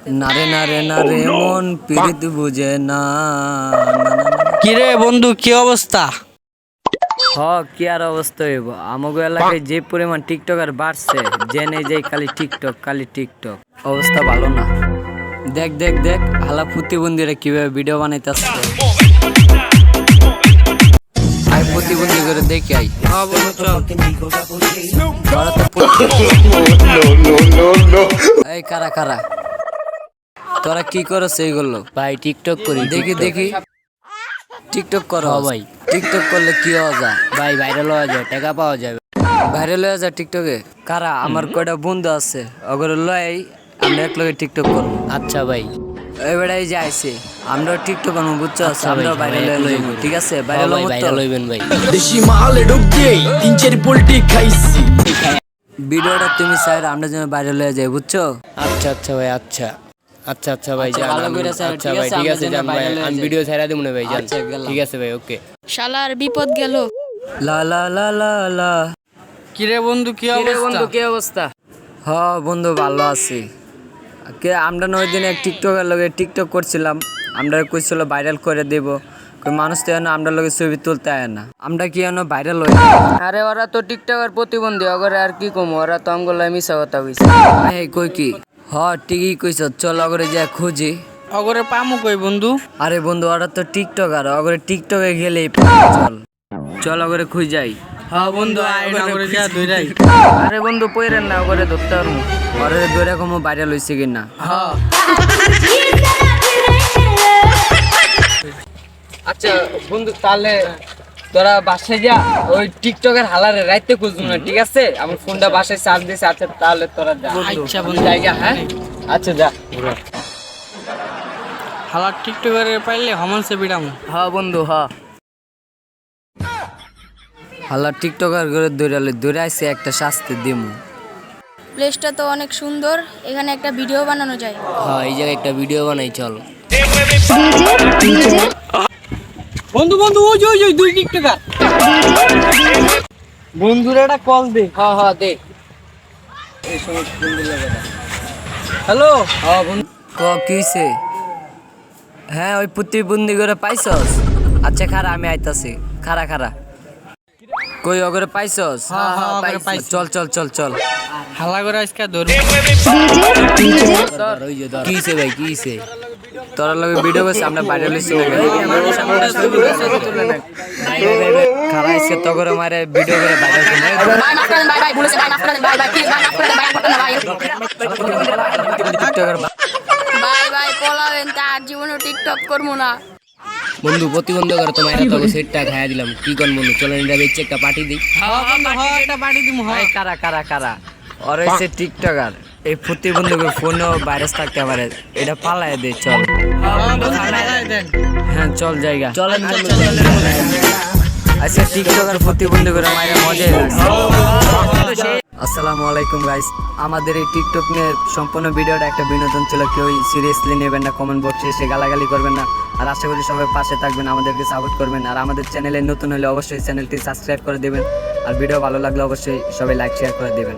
নারে নারে নারে মন পীড়িত বুঝে না। কিরে বন্ধু কি অবস্থা? কি আর অবস্থা হইব, আমাগো এলাকায় যে পরিমাণ টিকটকার বাড়ছে, জেনে যাই খালি টিকটক অবস্থা ভালো না। দেখ দেখ দেখ হালা প্রতিবন্ধীরা কিভাবে ভিডিও বানাইতেছে। আই প্রতিবন্ধী করে দেখি আই। এই কারা কারা তোরা কি করছ এইগুলো? ভাই টিকটক করি। দেখি দেখি টিকটক করো ভাই। টিকটক করলে কি হওয়া যায়? ভাই ভাইরাল হওয়া যায়, টাকা পাওয়া যাবে। ভাইরাল হয়ে যায় টিকটকে? কারা? আমার কয়টা বন্ধু আছে, ওগুলো লয় আমরা এক লগে টিকটক করবো। আচ্ছা ভাই। এবারে যাইছে আমরা টিকটক করবো, বুঝছো? আচ্ছা আমরা ভাই, ভাইরাল হয়ে যাবো, ঠিক আছে? ভাইরাল হবো তো? ভাইরাল হইবেন ভাই। দেশি মালে ঢুক দিয়েই 3-4 পোল্ট্রি খাইছি। ভিডিওটা তুমি চাই আমরা যেন ভাইরাল হয়ে যাই, বুঝছো? আচ্ছা আচ্ছা ভাই, আচ্ছা আচ্ছা আচ্ছা ভাই আচ্ছা, যান। ভালো করে ছাড়ো, আচ্ছা ঠিক ভাই, আছে? ঠিক আমরা আছে যেন যান ভাই, viral হয়ে আমি যাই। ভিডিও ছাইরা দেব না ভাই, যান। আচ্ছা, গেলাম। ঠিক আছে ভাই, ওকে। শালার বিপদ গেল। লা লা লা লা লা। কিরে বন্ধু কি কি অবস্থা? বন্ধু ভালো আছি। আমরা ওই দিন এক টিকটকের লগে টিকটক করছিলাম, আমরা কইছিল ভাইরাল করে দেব, মানুষ তো এনে আমরা লগে ছবি তুলতে আয় না, আমরা কি এনে ভাইরাল হই? আরে ওরা তো টিকটকের প্রতিবন্ধী, ওগরে আর কি কম, ওরা তো আমগুলো মিশা কথা কইছে। এই কই কি? ঠিকই কইছ, চল ওগরে যা খুঁজি। অগরে পামু কই বন্ধু? আরে বন্ধু ওরা তো টিকটকার, ওগরে টিকটকে গেলেই চল চল ওগরে খুঁজ যাই। হ্যাঁ বন্ধু, আয় না করে যা দইরাই। আরে বন্ধু পইরেন না, ওগরে ধরতে পারবো, ওরে ধরে কম ভাইরাল হইছে কিনা। হ্যাঁ আচ্ছা বন্ধু, তাহলে তোরা বাসায় যা, ওই টিকটকের হালারে রাইতে খুঁজবো না, ঠিক আছে? আমার ফোনটা বাসায় চার্জ দিয়েছে। আচ্ছা তাহলে তোরা যা। আচ্ছা বন্ধু, জায়গা, হ্যাঁ আচ্ছা যা। হালা টিকটকারে পাইলে হমনসে বিড়ামু। বন্ধু হালা টিকটকার করে দৌড়ে আসছে, একটা শাস্তি দিমু। প্লেসটা তো অনেক সুন্দর, এখানে একটা ভিডিও বানানো যায়। হ্যাঁ, এই জায়গায় একটা ভিডিও বানাই, চল। বন্ধু বন্ধু, ওই যে ওই যে দুই টিকটকার। বন্ধুরা একটা কল দে। দে। হ্যালো। বন্ধু কি হইছে? হ্যাঁ ওই প্রতিবন্ধী করে পাইছস? আচ্ছা খারা, আমি আইতাছি, খারা কই ওগরে পাইছস? চল চল চল চল। হালা করে আজকে ধর। কি হইছে ভাই, কি হইছে? তোরা লগে ভিডিও করছিস, আমরা ভাইরাল হইছি না? খারা আজকে তগরে মারে ভিডিও করে ভাইরাল টিকটকের। ভাই পলাবেন, তার জীবনে টিকটক করবো না। বন্ধু প্রতিবন্ধ করে তোমার তো সেটটা খাইয়া দিলাম, কি কোন বন্ধু? চলো এটা বেচে একটা পার্টি দিই। একটা পার্টি দিমু। কারা ওর হইছে টিকটকার, এই প্রতিবন্ধকের ফোনেও ভাইরাস থাকতে পারে, এটা পালায় দে চল। হ্যাঁ চল জায়গা। চলেন আচ্ছা টিকটকার প্রতিবন্ধকের মায়ের মজাই লাগছে। আসসালামু আলাইকুম গাইস, আমাদের এই টিকটক নিয়ে সম্পূর্ণ ভিডিওটা একটা বিনোদন ছিল, কেউ সিরিয়াসলি নেবেন না, কমেন্ট বক্সে এসে গালাগালি করবেন না। আর আশা করি সবাই পাশে থাকবেন, আমাদেরকে সাপোর্ট করবেন। আর আমাদের চ্যানেলে নতুন হলে অবশ্যই চ্যানেলটি সাবস্ক্রাইব করে দেবেন, আর ভিডিও ভালো লাগলে অবশ্যই সবাই লাইক শেয়ার করে দেবেন।